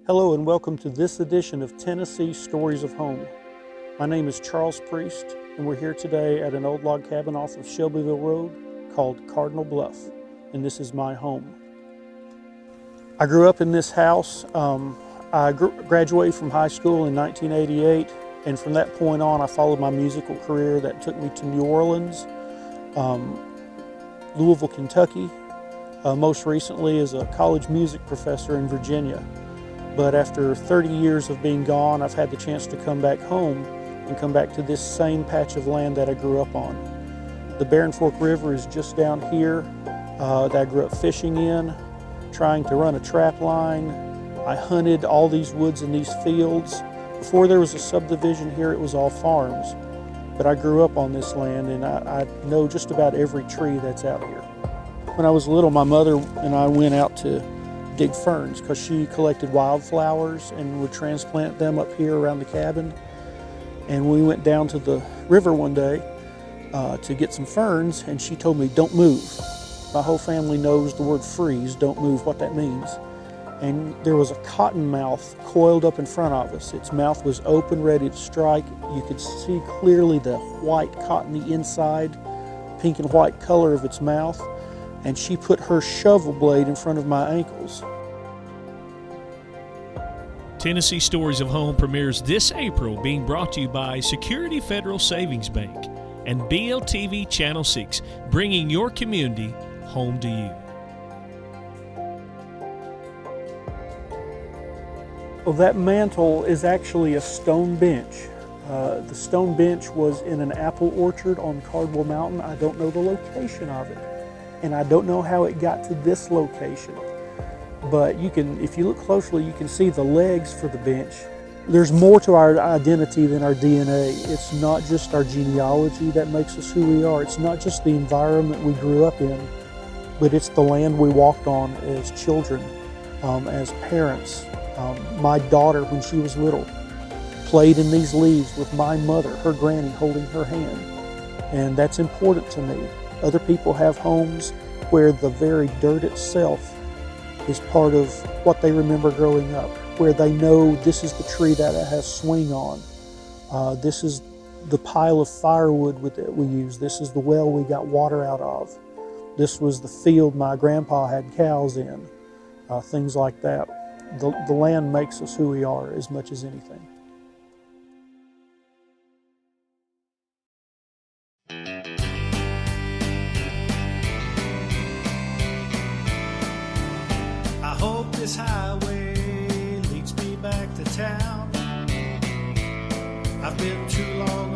Hello and welcome to this edition of Tennessee Stories of Home. My name is Charles Priest and we're here today at an old log cabin off of Shelbyville Road called Cardinal Bluff, and this is my home. I grew up in this house. I graduated from high school in 1988, and from that point on I followed my musical career that took me to New Orleans, Louisville, Kentucky, most recently as a college music professor in Virginia. But after 30 years of being gone, I've had the chance to come back home and come back to this same patch of land that I grew up on. The Barren Fork River is just down here that I grew up fishing in, trying to run a trap line. I hunted all these woods and these fields. Before there was a subdivision here, it was all farms. But I grew up on this land and I know just about every tree that's out here. When I was little, my mother and I went out to dig ferns because she collected wildflowers and would transplant them up here around the cabin. And we went down to the river one day to get some ferns, and she told me, "Don't move." My whole family knows the word freeze, don't move, what that means. And there was a cottonmouth coiled up in front of us. Its mouth was open, ready to strike. You could see clearly the white cottony inside, pink and white color of its mouth. And she put her shovel blade in front of my ankles. Tennessee Stories of Home premieres this April, being brought to you by Security Federal Savings Bank and BLTV Channel 6, bringing your community home to you. Well, that mantle is actually a stone bench. The stone bench was in an apple orchard on Cardwell Mountain. I don't know the location of it, and I don't know how it got to this location. But you can, if you look closely, you can see the legs for the bench. There's more to our identity than our DNA. It's not just our genealogy that makes us who we are. It's not just the environment we grew up in, but it's the land we walked on as children, as parents. My daughter, when she was little, played in these leaves with my mother, her granny, holding her hand. And that's important to me. Other people have homes where the very dirt itself is part of what they remember growing up, where they know this is the tree that it has swing on. This is the pile of firewood that we use. This is the well we got water out of. This was the field my grandpa had cows in, things like that. The land makes us who we are as much as anything. I hope this highway leads me back to town. I've been too long